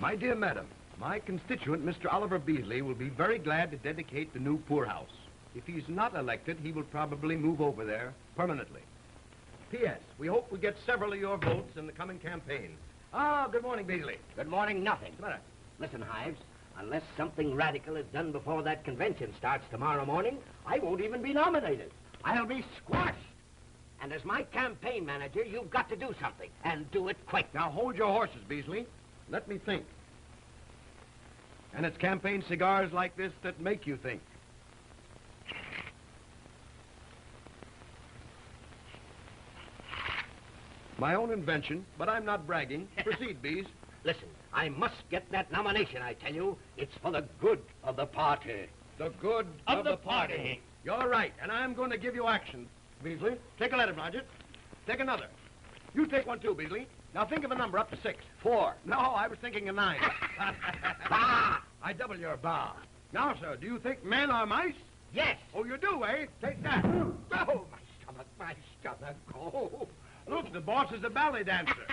My dear madam, my constituent, Mr. Oliver Beasley, will be very glad to dedicate the new poorhouse. If he's not elected, he will probably move over there permanently. P.S. We hope we get several of your votes in the coming campaign. Ah, good morning, Beasley. Good morning, nothing. What's the matter? Listen, Hives, unless something radical is done before that convention starts tomorrow morning, I won't even be nominated. I'll be squashed. And as my campaign manager, you've got to do something, and do it quick. Now, hold your horses, Beasley. Let me think. And it's campaign cigars like this that make you think. My own invention, but I'm not bragging. Proceed, Bees. Listen, I must get that nomination, I tell you. It's for the good of the party. The good of the party. You're right, and I'm going to give you action. Beasley, take a letter, Blodgett. Take another. You take one, too, Beasley. Now think of a number up to 6. 4. No, I was thinking of 9. Bah! I double your bah. Now, sir, do you think men are mice? Yes. Oh, you do, eh? Take that. Oh, my stomach. Oh. Look, the boss is a ballet dancer.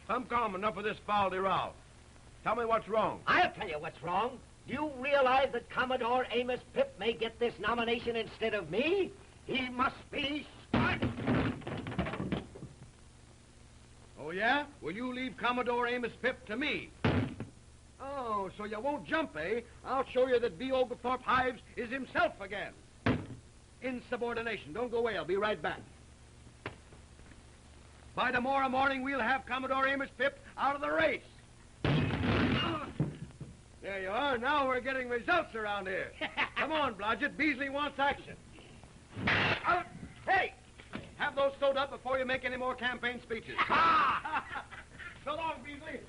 Come, enough of this fal-de-ral. Tell me what's wrong. I'll tell you what's wrong. Do you realize that Commodore Amos Pip may get this nomination instead of me? He must be squashed. Oh, yeah? Will you leave Commodore Amos Pip to me? Oh, so you won't jump, eh? I'll show you that B. Oglethorpe Hives is himself again. Insubordination. Don't go away. I'll be right back. By tomorrow morning, we'll have Commodore Amos Pip out of the race. There you are. Now we're getting results around here. Come on, Blodgett. Beasley wants action. Hey! Have those sewed up before you make any more campaign speeches. So long, Beasley.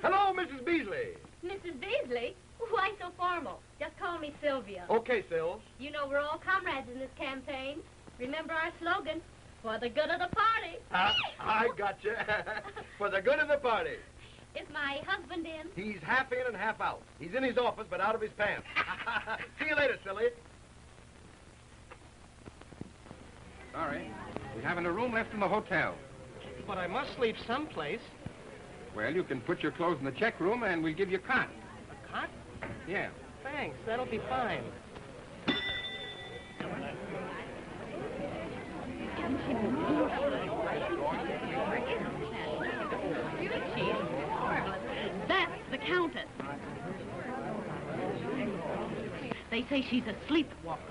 Hello, Mrs. Beasley. Mrs. Beasley? Why so formal? Just call me Sylvia. Okay, Sills. You know we're all comrades in this campaign. Remember our slogan, for the good of the party. I gotcha. For the good of the party. Is my husband in? He's half in and half out. He's in his office, but out of his pants. See you later, silly. Sorry. We haven't a room left in the hotel. But I must sleep someplace. Well, you can put your clothes in the check room and we'll give you a cot. A cot? Yeah. Thanks, that'll be fine. That's the Countess. They say she's a sleepwalker.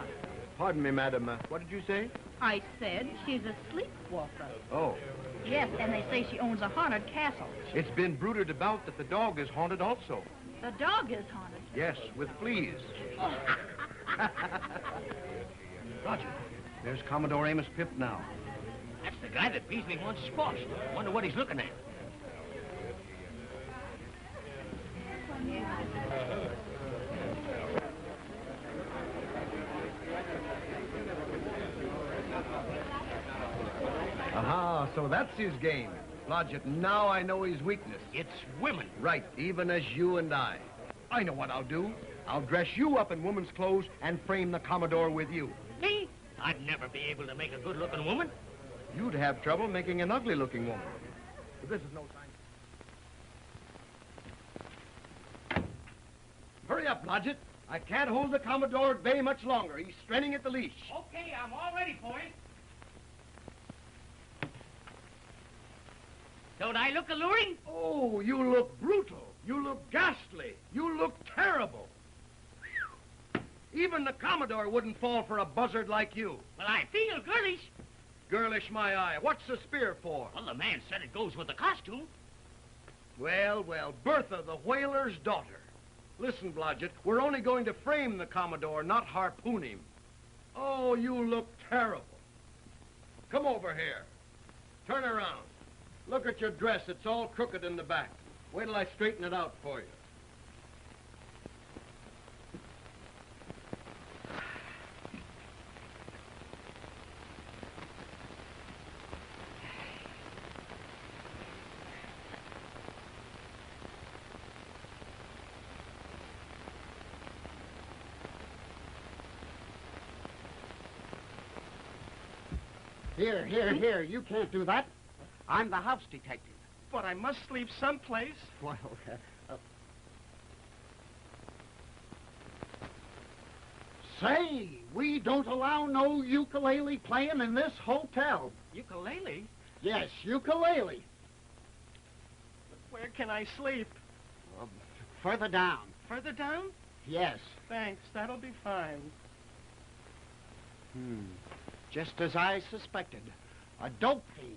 Pardon me, madam. What did you say? I said she's a sleepwalker. Oh. Yes, and they say she owns a haunted castle. It's been bruited about that the dog is haunted also. The dog is haunted. Yes, with fleas. Roger, there's Commodore Amos Pip now. That's the guy that Beasley wants squashed. Wonder what he's looking at. Aha, so that's his game. Blodgett, now I know his weakness. It's women. Right, even as you and I. I know what I'll do. I'll dress you up in woman's clothes and frame the Commodore with you. Me? I'd never be able to make a good-looking woman. You'd have trouble making an ugly-looking woman. But this is no time. Hurry up, Blodgett. I can't hold the Commodore at bay much longer. He's straining at the leash. Okay, I'm all ready for it. Don't I look alluring? Oh, you look brutal. You look ghastly. You look terrible. Even the Commodore wouldn't fall for a buzzard like you. Well, I feel girlish. Girlish, my eye. What's the spear for? Well, the man said it goes with the costume. Well, Bertha, the whaler's daughter. Listen, Blodgett, we're only going to frame the Commodore, not harpoon him. Oh, you look terrible. Come over here. Turn around. Look at your dress. It's all crooked in the back. Wait till I straighten it out for you. Here. You can't do that. I'm the house detective. But I must sleep someplace. Well, Say, we don't allow no ukulele playing in this hotel. Ukulele? Yes, ukulele. Where can I sleep? Further down. Further down? Yes. Thanks, that'll be fine. Just as I suspected. A dope fiend.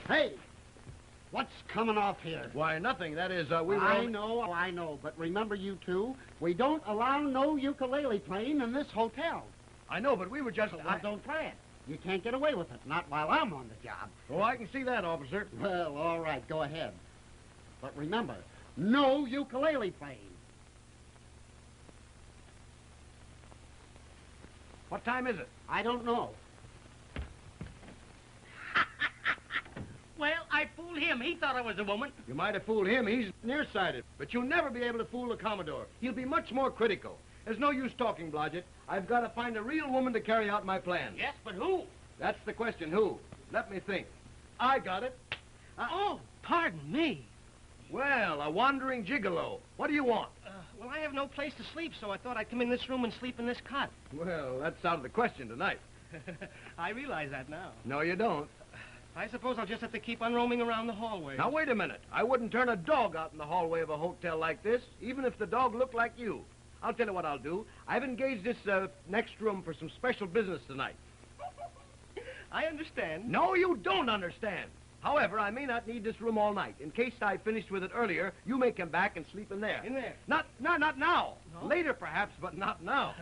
Hey, what's coming off here? Why, nothing. That is, we were I only- know, but remember you two, we don't allow no ukulele playing in this hotel. I know, but we were just... Well, don't play it. You can't get away with it, not while I'm on the job. Oh, I can see that, officer. Well, all right, go ahead. But remember, no ukulele playing. What time is it? I don't know. Well, I fooled him. He thought I was a woman. You might have fooled him. He's nearsighted. But you'll never be able to fool the Commodore. He'll be much more critical. There's no use talking, Blodgett. I've got to find a real woman to carry out my plan. Yes, but who? That's the question. Who? Let me think. I got it. Oh, pardon me. Well, a wandering gigolo. What do you want? Well, I have no place to sleep, so I thought I'd come in this room and sleep in this cot. Well, that's out of the question tonight. I realize that now. No, you don't. I suppose I'll just have to keep on roaming around the hallway. Now, wait a minute. I wouldn't turn a dog out in the hallway of a hotel like this, even if the dog looked like you. I'll tell you what I'll do. I've engaged this next room for some special business tonight. I understand. No, you don't understand. However, I may not need this room all night. In case I finished with it earlier, you may come back and sleep in there. In there? Not now. No? Later, perhaps, but not now.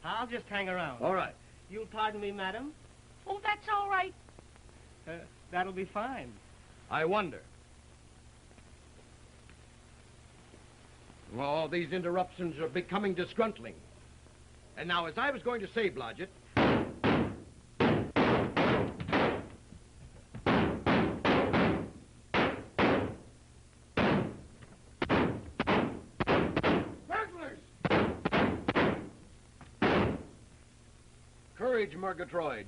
I'll just hang around. All right. You'll pardon me, madam? Oh, that's all right. That'll be fine. I wonder. Oh, these interruptions are becoming disgruntling. And now, as I was going to say, Blodgett... Burglars! Courage, Murgatroyd.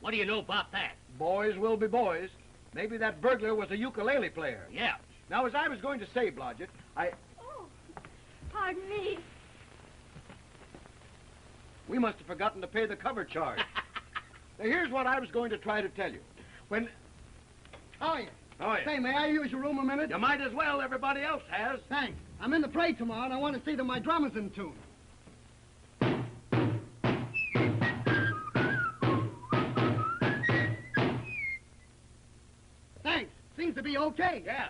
What do you know about that? Boys will be boys. Maybe that burglar was a ukulele player. Yeah. Now, as I was going to say, Blodgett, Oh, pardon me. We must have forgotten to pay the cover charge. Now, here's what I was going to try to tell you. When... Oh, yeah. Oh, yeah. Say, may I use your room a minute? You might as well. Everybody else has. Thanks. I'm in the parade tomorrow, and I want to see that my drummer's in tune. Thanks. Seems to be okay. Yeah.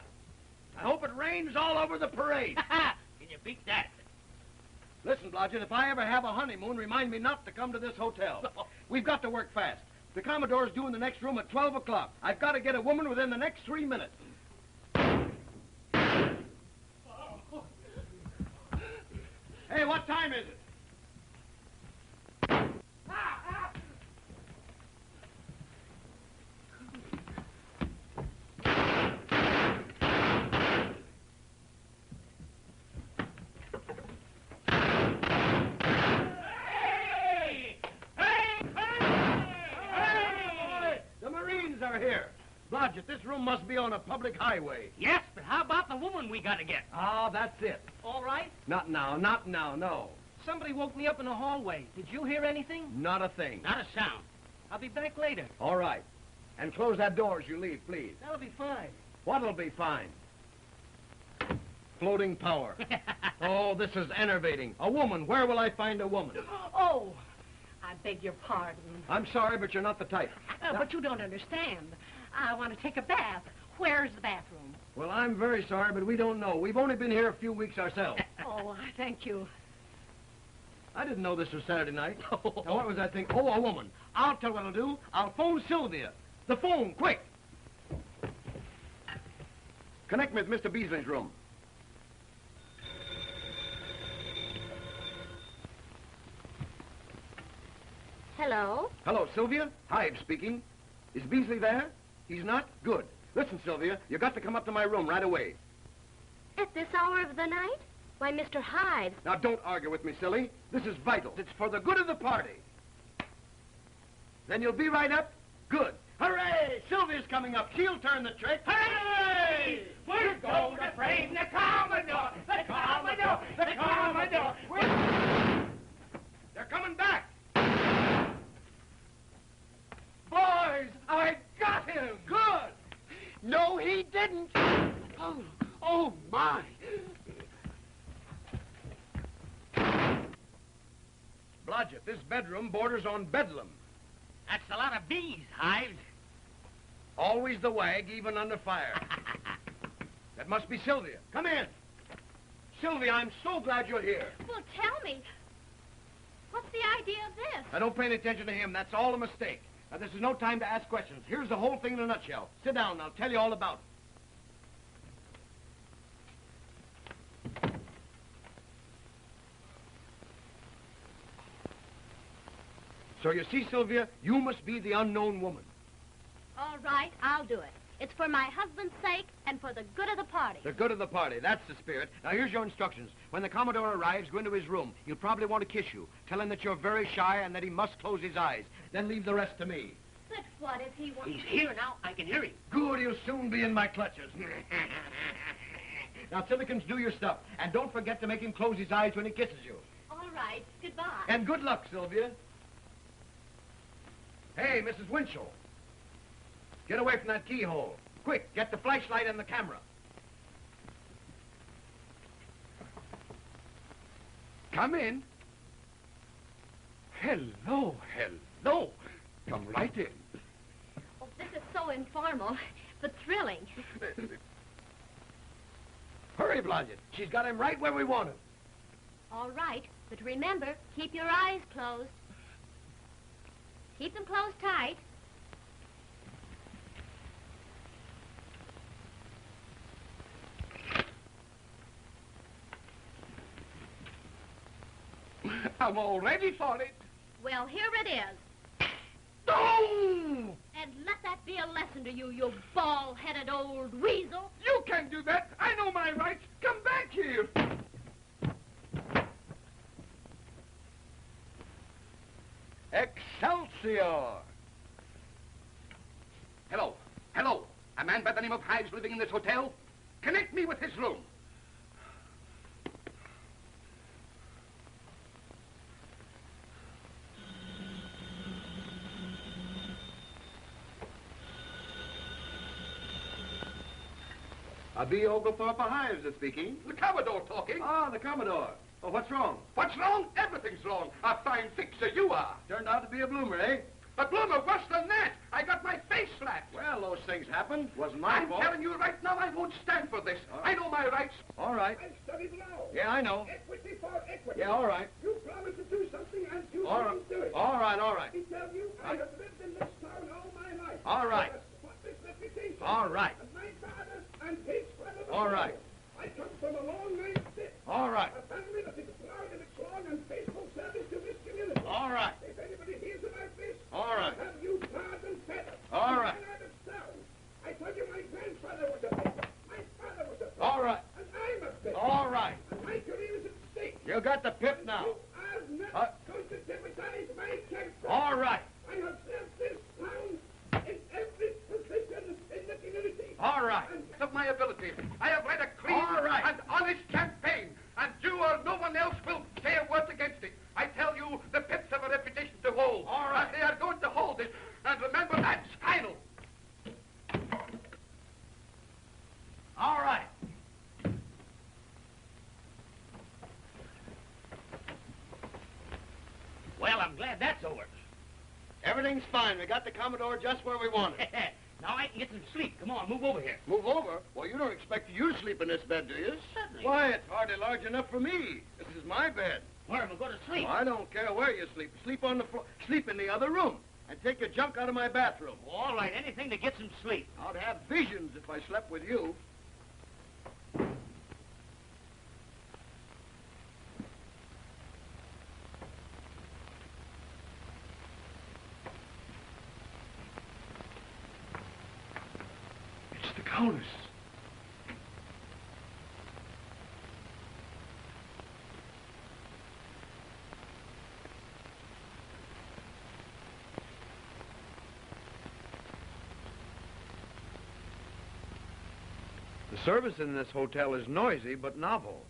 I hope it rains all over the parade. Can you beat that? Listen, Blodgett, if I ever have a honeymoon, remind me not to come to this hotel. We've got to work fast. The Commodore's due in the next room at 12 o'clock. I've got to get a woman within the next 3 minutes. Hey, what time is it? The Marines are here. Blodgett, this room must be on a public highway. Yes, but how about the woman we gotta get? Ah, that's it. All right? Not now, no. Somebody woke me up in the hallway. Did you hear anything? Not a thing. Not a sound. I'll be back later. All right. And close that door as you leave, please. That'll be fine. What'll be fine? Floating power. Oh, this is enervating. A woman. Where will I find a woman? Oh, I beg your pardon. I'm sorry, but you're not the type. But you don't understand. I want to take a bath. Where's the bathroom? Well, I'm very sorry, but we don't know. We've only been here a few weeks ourselves. Oh, thank you. I didn't know this was Saturday night. Now, what was I thinking? Oh, a woman. I'll tell what I'll do. I'll phone Sylvia. The phone, quick. Connect me with Mr. Beasley's room. Hello? Hello, Sylvia. Hyde speaking. Is Beasley there? He's not? Good. Listen, Sylvia, you got to come up to my room right away. At this hour of the night? Why, Mr. Hyde. Now, don't argue with me, silly. This is vital. It's for the good of the party. Then you'll be right up? Good. Hooray! Sylvia's coming up. She'll turn the trick. Hooray! We're going to frame the Commodore! The Commodore! The Commodore! They're coming back. Boys, I got him. Good. No, he didn't. Oh, my. Blodgett, this bedroom borders on bedlam. That's a lot of bees, Hives. Always the wag, even under fire. That must be Sylvia. Come in. Sylvia, I'm so glad you're here. Well, tell me. What's the idea of this? Now, don't pay any attention to him. That's all a mistake. Now, this is no time to ask questions. Here's the whole thing in a nutshell. Sit down, and I'll tell you all about it. So you see, Sylvia, you must be the unknown woman. All right, I'll do it. It's for my husband's sake and for the good of the party. The good of the party. That's the spirit. Now, here's your instructions. When the Commodore arrives, go into his room. He'll probably want to kiss you. Tell him that you're very shy and that he must close his eyes. Then leave the rest to me. But what if he wants... He's here now. I can hear him. Good, he'll soon be in my clutches. Now, Silicons, do your stuff. And don't forget to make him close his eyes when he kisses you. All right, goodbye. And good luck, Sylvia. Hey, Mrs. Winchell. Get away from that keyhole. Quick, get the flashlight and the camera. Come in. Hello. Come right in. Oh, this is so informal, but thrilling. Hurry, Blodgett. She's got him right where we want him. All right, but remember, keep your eyes closed. Keep them closed tight. I'm all ready for it. Well, here it is. No! And let that be a lesson to you, you bald-headed old weasel. You can't do that. I know my rights. Come back here. Excelsior! Hello. A man by the name of Hives living in this hotel? Connect me with his room. B. Oglethorpe Hives is speaking. The Commodore talking. Ah, the Commodore. Oh, what's wrong? What's wrong? Everything's wrong. A fine fixer you are. Turned out to be a bloomer, eh? A bloomer, worse than that. I got my face slapped. Well, those things happen. Wasn't my I'm fault. telling you right now, I won't stand for this. I know my rights. All right. I studied law. Yeah, I know. Equity for equity. Yeah, all right. You promised to do something and you All right. didn't do it. All right, all right. I tell you, I have lived in this town all my life. All right. I have spotless reputation. All right. And my father and his brother. All right. I come from a long line stick. All right. A family that is proud in its long and faithful service to this community. All right. If anybody hears about this, All right. I'll have you tarred and feathered. All right. And out of town. I told you my grandfather was a baker. My father was a baker. All right. And I'm a baker. All right. And my career is at stake. You got the pip now. You are not going to jeopardize my career. All right. I have served this town in every position in of my ability. I have led a clean All right. and honest campaign, and you or no one else will say a word against it. I tell you, the Pips have a reputation to hold. All right. And they are going to hold it. And remember, that's final. All right. Well, I'm glad that's over. Everything's fine. We got the Commodore just where we want it. Now I can get some sleep. Come on, move over here. Move over? Well, you don't expect you to sleep in this bed, do you? Certainly. Why, it's hardly large enough for me. This is my bed. Where am I going to sleep? Well, I don't care where you sleep. Sleep on the floor. Sleep in the other room. And take your junk out of my bathroom. All right, anything to get some sleep. I'd have visions if I slept with you. It's the Countess. The service in this hotel is noisy but novel.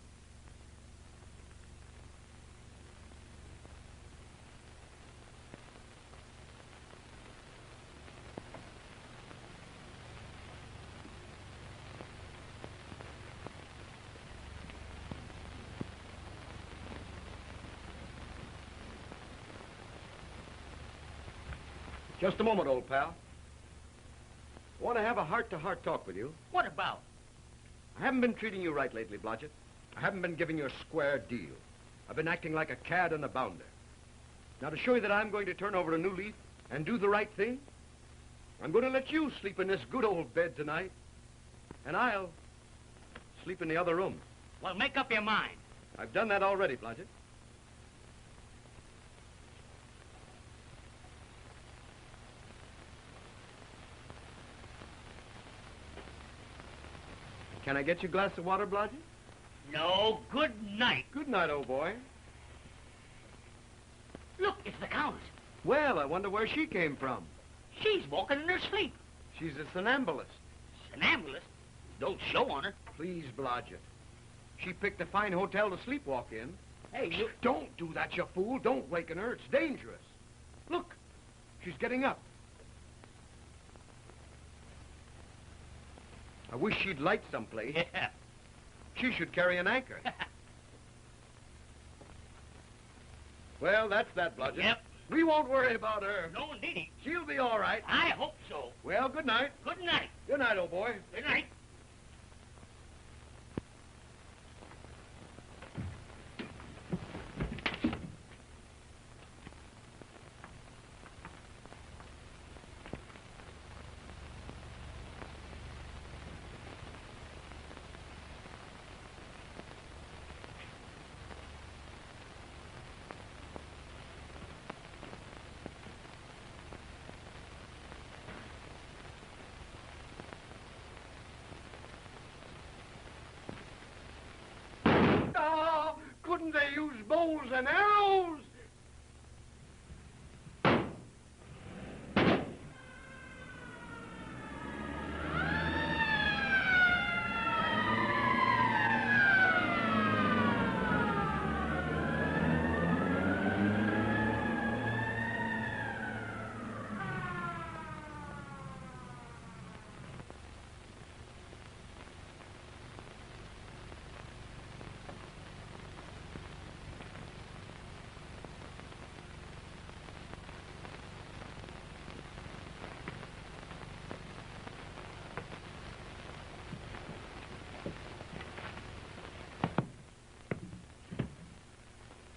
Just a moment, old pal. I want to have a heart-to-heart talk with you. What about? I haven't been treating you right lately, Blodgett. I haven't been giving you a square deal. I've been acting like a cad and a bounder. Now, to show you that I'm going to turn over a new leaf and do the right thing, I'm going to let you sleep in this good old bed tonight, and I'll sleep in the other room. Well, make up your mind. I've done that already, Blodgett. Can I get you a glass of water, Blodgett? No, good night. Good night, old boy. Look, it's the Countess. Well, I wonder where she came from. She's walking in her sleep. She's a somnambulist. Somnambulist? Don't show on her. Please, Blodgett. She picked a fine hotel to sleepwalk in. Hey, you... Don't do that, you fool. Don't waken her. It's dangerous. Look, she's getting up. I wish she'd light someplace. Yeah. She should carry an anchor. Well, that's that, Blodgett. Yep. We won't worry about her. No, indeedy. She'll be all right. I hope so. Well, good night. Good night. Good night, old boy. Good night. Couldn't they use bows and arrows?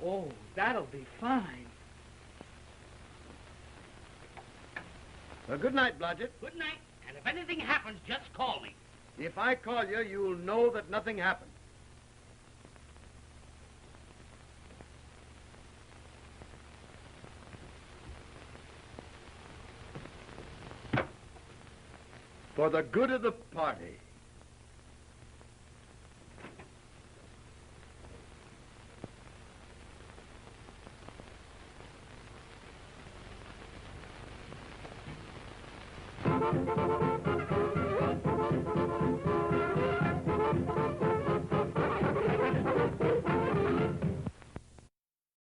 Oh, that'll be fine. Well, good night, Blodgett. Good night. And if anything happens, just call me. If I call you, you'll know that nothing happened. For the good of the party. Thank you.